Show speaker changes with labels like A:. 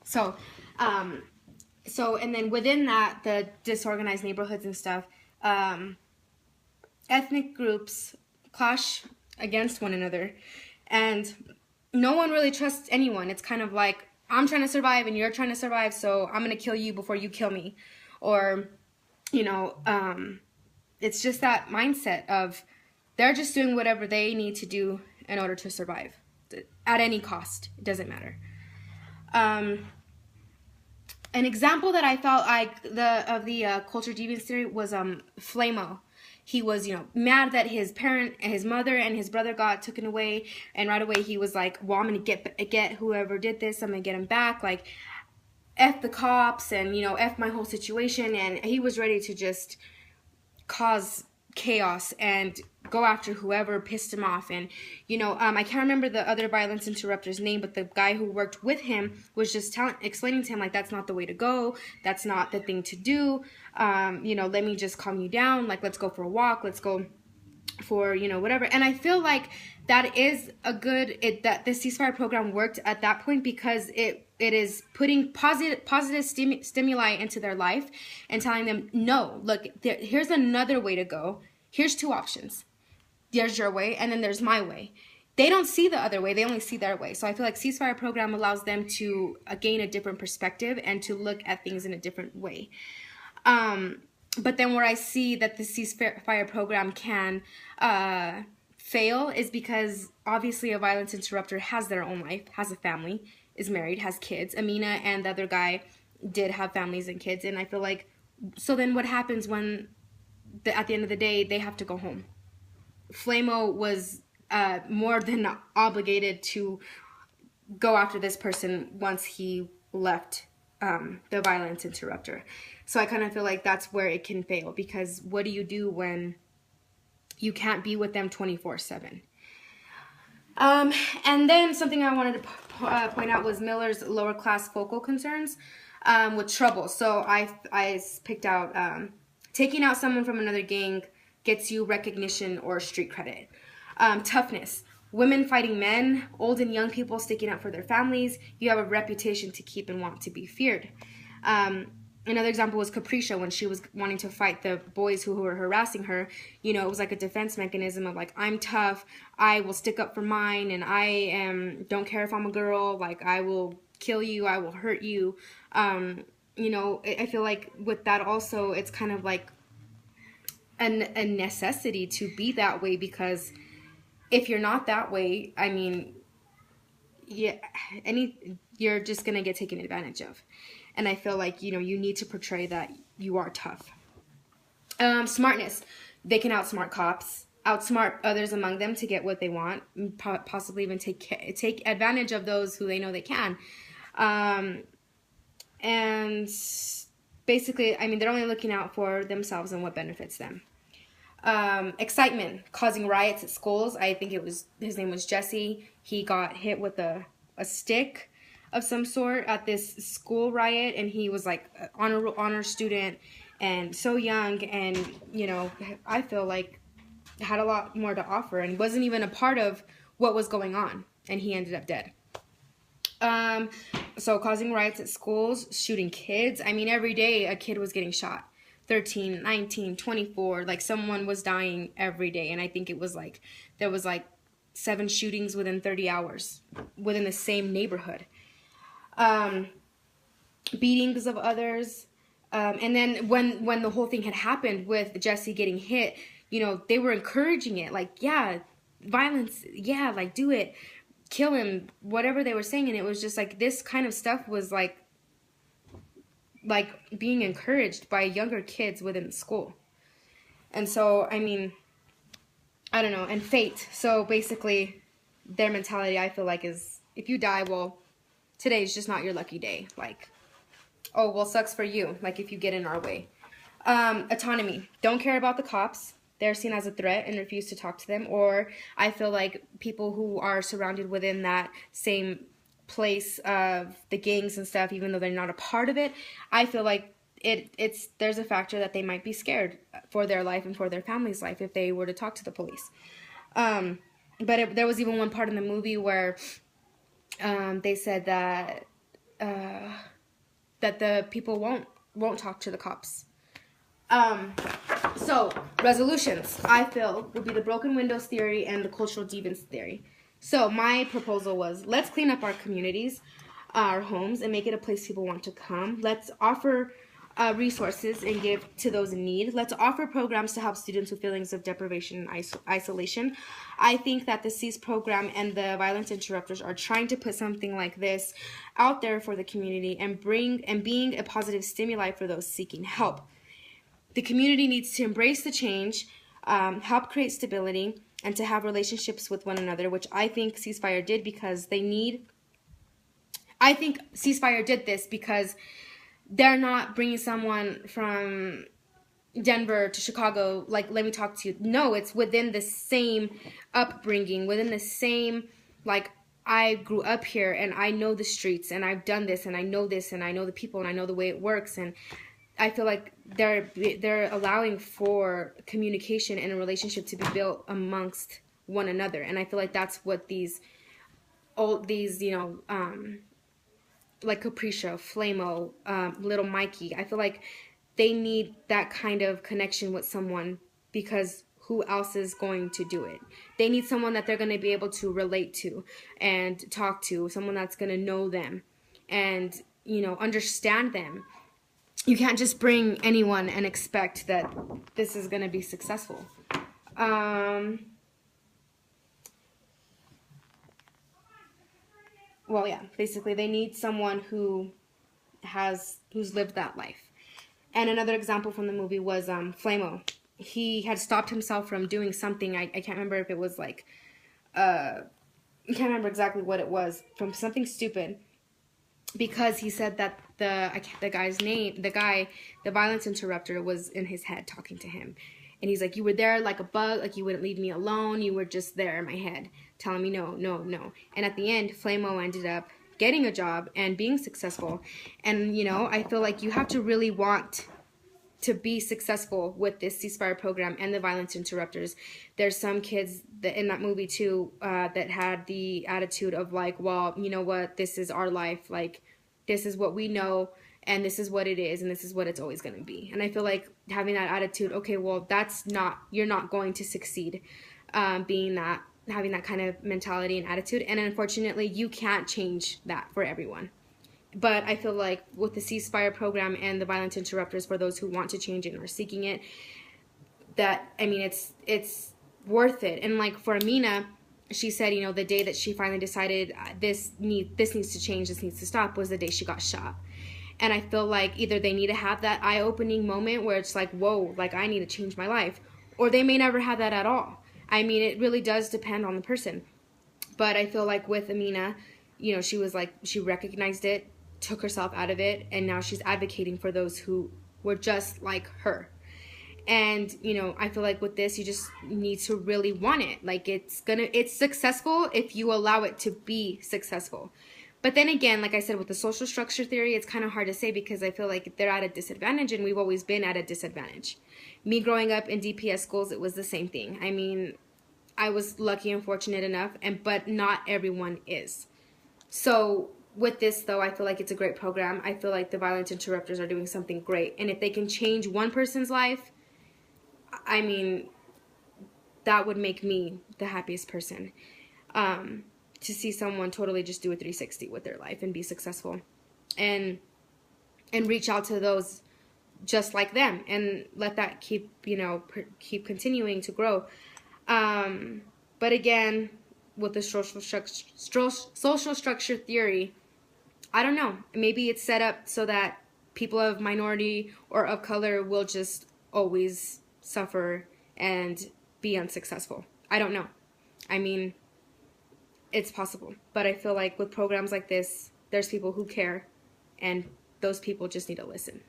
A: So, and then within that, the disorganized neighborhoods and stuff, ethnic groups clash against one another, and no one really trusts anyone. It's kind of like, I'm trying to survive and you're trying to survive, so I'm going to kill you before you kill me. Or, it's just that mindset of they're just doing whatever they need to do in order to survive at any cost. It doesn't matter. An example that I felt like the culture deviance theory was Flamo. He was, mad that his mother and his brother got taken away, and right away he was like, well, I'm gonna get whoever did this, I'm gonna get him back, like, F the cops, and, F my whole situation, and he was ready to just cause chaos and go after whoever pissed him off. And I can't remember the other violence interrupter's name, but the guy who worked with him was just explaining to him, like, that's not the way to go, that's not the thing to do, let me just calm you down, like, let's go for a walk, let's go for whatever. And I feel like that is that the ceasefire program worked at that point, because it is putting positive stimuli into their life and telling them, no, look, here's another way to go. Here's two options. There's your way, and then there's my way. They don't see the other way, they only see their way. So I feel like ceasefire program allows them to gain a different perspective and to look at things in a different way. But then where I see that the ceasefire program can fail is because obviously a violence interrupter has their own life, has a family, is married, has kids. Amina and the other guy did have families and kids, and I feel like, so then what happens when at the end of the day they have to go home? Flamo was more than obligated to go after this person once he left the violence interrupter. So I kind of feel like that's where it can fail, because what do you do when you can't be with them 24/7? And then something I wanted to point out was Miller's lower class focal concerns with trouble. So I picked out taking out someone from another gang gets you recognition or street credit. Toughness. Women fighting men, old and young people sticking up for their families. You have a reputation to keep and want to be feared. Another example was Capricia, when she was wanting to fight the boys who were harassing her. It was like a defense mechanism of like, I'm tough, I will stick up for mine, and don't care if I'm a girl, like, I will kill you, I will hurt you. I feel like with that also, it's kind of like a necessity to be that way, because if you're not that way, I mean, you're just gonna get taken advantage of. And I feel like, you need to portray that you are tough. Smartness. They can outsmart cops, outsmart others among them to get what they want, possibly even take advantage of those who they know they can. And basically, I mean, they're only looking out for themselves and what benefits them. Excitement, causing riots at schools. I think his name was Jesse. He got hit with a stick of some sort at this school riot, and he was like an honor student and so young, and I feel like had a lot more to offer and wasn't even a part of what was going on, and he ended up dead. So causing riots at schools, shooting kids. I mean, every day a kid was getting shot. 13, 19, 24, like someone was dying every day. And I think it was like, there was like 7 shootings within 30 hours within the same neighborhood. Beatings of others. And then when the whole thing had happened with Jesse getting hit, they were encouraging it. Like, yeah, violence, yeah, like, do it, kill him, whatever they were saying. And it was just like, this kind of stuff was like being encouraged by younger kids within the school. And so, I mean, I don't know. And fate. So basically, their mentality, I feel like, is if you die, well, today's just not your lucky day. Like, oh, well, sucks for you. Like, if you get in our way. Autonomy. Don't care about the cops. They're seen as a threat and refuse to talk to them. Or I feel like people who are surrounded within that same place of the gangs and stuff, even though they're not a part of it, I feel like there's a factor that they might be scared for their life and for their family's life if they were to talk to the police. But there was even one part in the movie where they said that that the people won't talk to the cops. So resolutions, I feel, would be the broken windows theory and the cultural deviance theory. So my proposal was, let's clean up our communities, our homes, and make it a place people want to come. Let's offer resources and give to those in need. Let's offer programs to help students with feelings of deprivation and isolation. I think that the CEASE program and the Violence Interrupters are trying to put something like this out there for the community and being a positive stimuli for those seeking help. The community needs to embrace the change, help create stability, and to have relationships with one another, which I think Ceasefire did because they need. I think Ceasefire did this because they're not bringing someone from Denver to Chicago, like, let me talk to you. No, it's within the same upbringing, within the same, like, I grew up here and I know the streets and I've done this and I know this and I know the people and I know the way it works, and I feel like they're allowing for communication and a relationship to be built amongst one another, and I feel like that's what these like Capricia, Flamo, Little Mikey, I feel like they need that kind of connection with someone, because who else is going to do it? They need someone that they're going to be able to relate to and talk to, someone that's going to know them and, understand them. You can't just bring anyone and expect that this is going to be successful. Well, yeah, basically they need someone who's lived that life. And another example from the movie was Flamo. He had stopped himself from doing something. I can't remember if it was like, I can't remember exactly what it was, from something stupid, because he said that the violence interrupter was in his head talking to him. And he's like, you were there like a bug, like you wouldn't leave me alone, you were just there in my head, telling me no, no, no. And at the end, Flamo ended up getting a job and being successful. And, I feel like you have to really want to be successful with this Ceasefire program and the violence interrupters. There's some kids that in that movie too that had the attitude of like, well, you know what, this is our life, like this is what we know and this is what it is and this is what it's always going to be. And I feel like having that attitude, okay, well, you're not going to succeed having that kind of mentality and attitude. And unfortunately, you can't change that for everyone. But I feel like with the Ceasefire program and the violence interrupters, for those who want to change it and are seeking it, that, I mean, it's worth it. And like for Amina, she said, the day that she finally decided this needs to change, this needs to stop, was the day she got shot. And I feel like either they need to have that eye-opening moment where it's like, whoa, like I need to change my life, or they may never have that at all. I mean, it really does depend on the person. But I feel like with Amina, she was like, she recognized it, took herself out of it, and now she's advocating for those who were just like her. And, I feel like with this, you just need to really want it. Like it's successful if you allow it to be successful. But then again, like I said, with the social structure theory, it's kind of hard to say because I feel like they're at a disadvantage and we've always been at a disadvantage. Me growing up in DPS schools, it was the same thing. I mean, I was lucky and fortunate enough, but not everyone is. So with this, though, I feel like it's a great program. I feel like the violence interrupters are doing something great. And if they can change one person's life, I mean, that would make me the happiest person. To see someone totally just do a 360 with their life and be successful. And reach out to those just like them and let that keep continuing to grow. But again, with the social structure theory, I don't know. Maybe it's set up so that people of minority or of color will just always suffer and be unsuccessful. I don't know. I mean, it's possible. But I feel like with programs like this, there's people who care, and those people just need to listen.